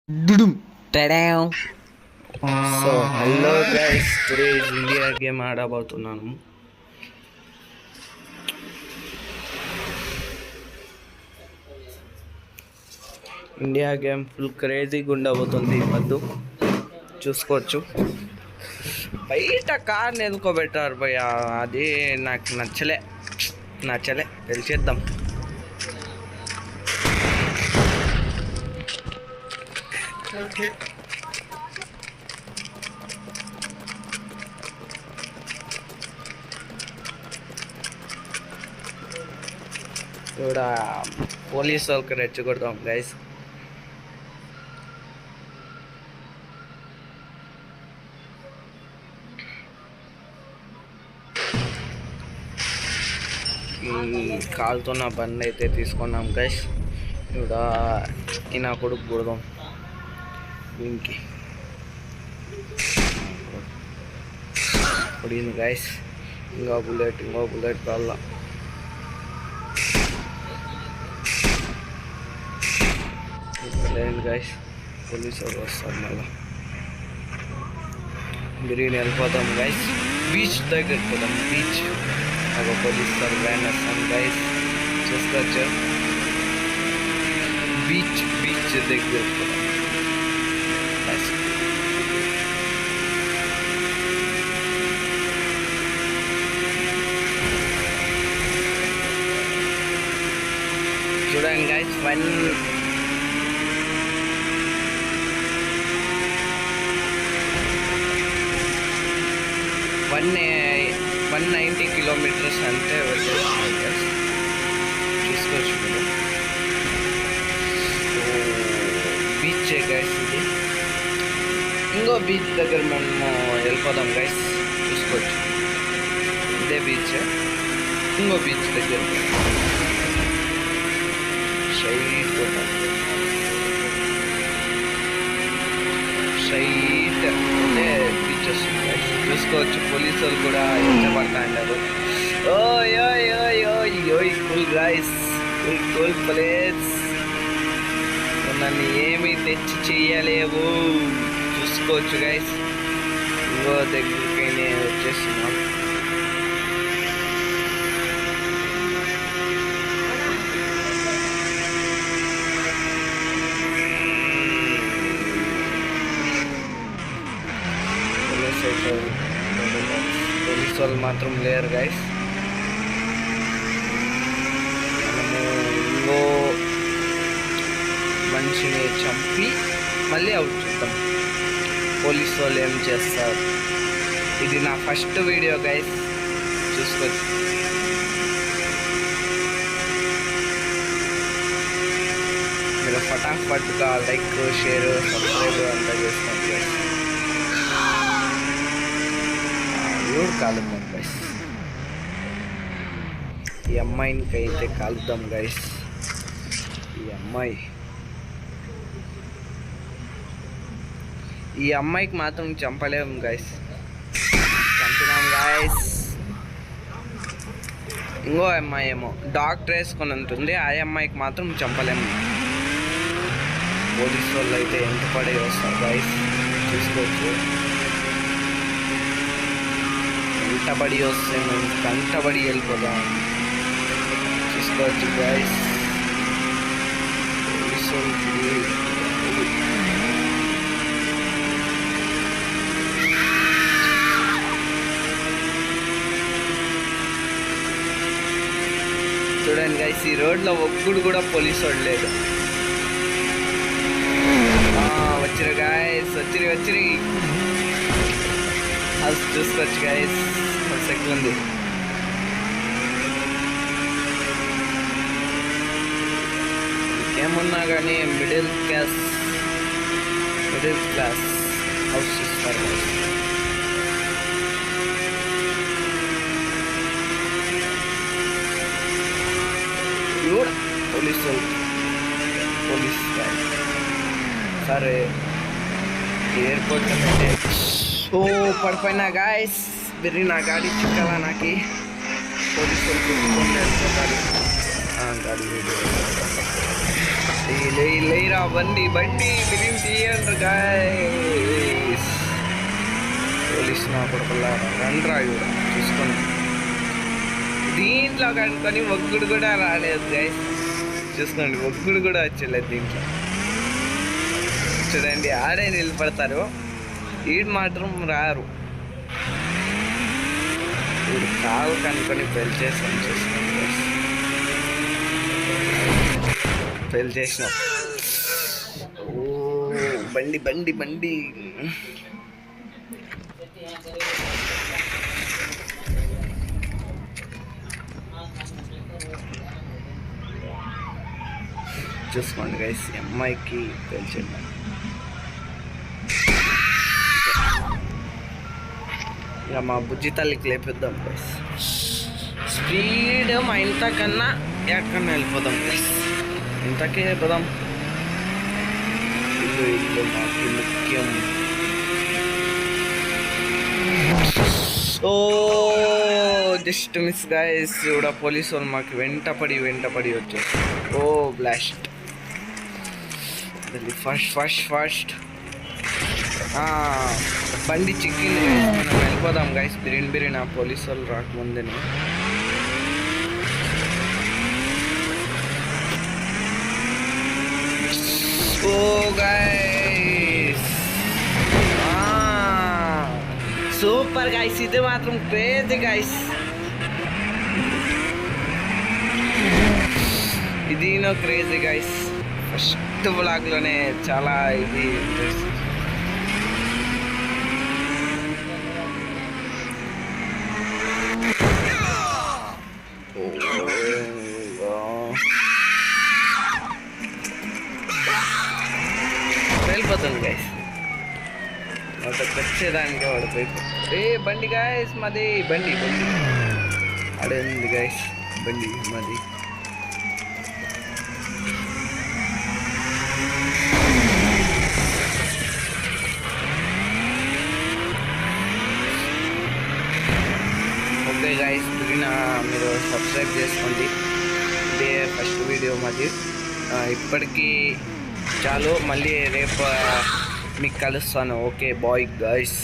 Dudum. Tadam. So hello guys, today India game ఆడబోతున్నాను. India game full క్రేజీగా ఉండబోతుంది. వద్దు చూసుకోవచ్చు. బయట కార్ని ఎదుకోబెట్టారు భయ్య, అది నాకు నచ్చలే తెలిసేద్దాం. ఇక్కడ పోలీస్ వాళ్ళకి రెచ్చగొడతాం గైస్. కాలుతున్న బండి అయితే తీసుకున్నాం గైస్. ఇక్కడ ఈ నా కొడుకు కొడదాం దీనికి. పడింది గైస్. ఇంకా బుల్లెట్ కాల్లా. లేదు గైస్, పోలీసు వాళ్ళు వస్తారు మళ్ళా. బిర్యానీ వెళ్ళిపోతాం గైస్. బీచ్ దగ్గరికి పోతాం. బీచ్ ఒక పోలీస్ సార్ వ్యాన్ వస్తాం గైస్, చూసుకోవచ్చు. బీచ్ దగ్గరికి పోతాం గైస్. చూడండి గైస్, 190 కిలోమీటర్స్ అంటే వచ్చేస్తున్నాం గైస్, చూసుకోవచ్చు మీరు. బీచ్ గైస్ ఇది. ఇంకో బీచ్ దగ్గర మేము వెళ్ళిపోదాం గైస్, చూసుకోవచ్చు. ఇదే బీచ్. ఇంకో బీచ్ దగ్గర స్ట్రైట్ అంటే బీచ్ వస్తుంది గైస్, చూసుకోవచ్చు. పోలీసు వాళ్ళు కూడా ఇష్టపడతా అన్నారు. ఓయ్ కూల్ గైస్, కూల్ ప్లేస్. నన్ను ఏమి తెచ్చి చెయ్యలేవు, చూసుకోవచ్చు గైస్. ఇంకో దగ్గరికి నేను వచ్చేస్తున్నాం. పోలీసు వాళ్ళు మాత్రం లేరు గైస్. మనము ఇంకో మనిషిని చంపి మళ్ళీ అవుట్ చూద్దాం పోలీసు వాళ్ళు ఏం చేస్తారు. ఇది నా ఫస్ట్ వీడియో గైస్, చూసుకోవచ్చు. మీరు ఫటాఫట్గా లైక్, షేర్, సబ్స్క్రైబ్ అంతా చేసుకోండి గైస్. కాలుద్దాం గైస్, ఈ అమ్మాయికి అయితే కాలుద్దాం గైస్. ఈ అమ్మాయికి మాత్రం చంపలేము గైస్. చంపినాం గైస్. ఇంకో అమ్మాయి ఏమో డాక్టర్ వేసుకొని ఉంటుంది, ఆ అమ్మాయికి మాత్రం చంపలేము. పోలీసు వాళ్ళు అయితే ఎంత పడే వస్తారు గైస్, చూసుకోవచ్చు. కంటబడి వస్తే మేము కంటబడి వెళ్ళిపోదాం, చూసుకోవచ్చు గైస్. చూడండి గైస్, ఈ రోడ్లో ఒక్కడు కూడా పోలీసు వాడు లేదు. వచ్చిరు గైస్, వచ్చిరి హౌస్ చూసుకోవచ్చు గైస్. సెకండ్ ఉంది. ఇంకేమున్నా కానీ మిడిల్ క్లాస్ హౌస్ చూస్తారు గైస్. పోలీస్ సరే ఎయిర్పోర్ట్ అంటే పడిపోయినా గాయస్. బిర్రి నా గాడి చిక్కాలా నాకు. పోలీసు వాళ్ళు వెళ్ళిపోతారు. గాడి లేరా బండి బిరియం తీయండి గాయస్. పోలీస్ నా కొడుకులారా రండ్రా కూడా చూసుకోండి. దీంట్లో కనుకొని ఒగ్గుడు కూడా రాలేదు గైస్. చూసుకోండి ఒగ్గుడు కూడా వచ్చలేదు దీంట్లో. చూడండి ఆడే నిలబడతారు, ఈడు మాత్రం రారు. ఇప్పుడు కాలు కనుకొని పెళ్లి చేసాం. చూసుకోండి గైస్, పెళ్లి చేసినాం. ఓ బండి చూసుకోండి గైస్, అమ్మాయికి తెలిసింది. ఇక మా బుజ్జి తల్లికి లేపిద్దాం గైస్. స్పీడ్ మా ఇంతకన్నా ఎక్కడన్నా వెళ్ళిపోదాం గైస్. ఇంతకే వెళ్ళిపోదాం. ఇల్లు మాకు ముఖ్యం. ఓ జస్ట్ మిస్ గైస్. కూడా పోలీసు వాళ్ళు మాకు వెంటపడి వచ్చారు. ఓ బ్లాస్ట్. ఫస్ట్ బండి చిక్కింది. మనం వెళ్ళిపోదాం గైస్. బిరిన పోలీసు వాళ్ళు రాకముందే. ఓ గైస్ సూపర్ గైస్, ఇది మాత్రం క్రేజీ గైస్. ఇది నో క్రేజీ గైస్. ఫస్ట్ బ్లాగ్లోనే చాలా ఇది వెళ్ళిపోతుంది గైస్. వచ్చేదానికి వాడిపోయి బండి గైస్ మాది. బండి అడే ఉంది గైస్, బండి మాది. ఓకే గైస్, మీరు సబ్స్క్రైబ్ చేసుకోండి. ఇదే ఫస్ట్ వీడియో మాది. ఇప్పటికీ చాలు, మళ్ళీ రేపు మీకు కలుస్తాను. Okay bye guys.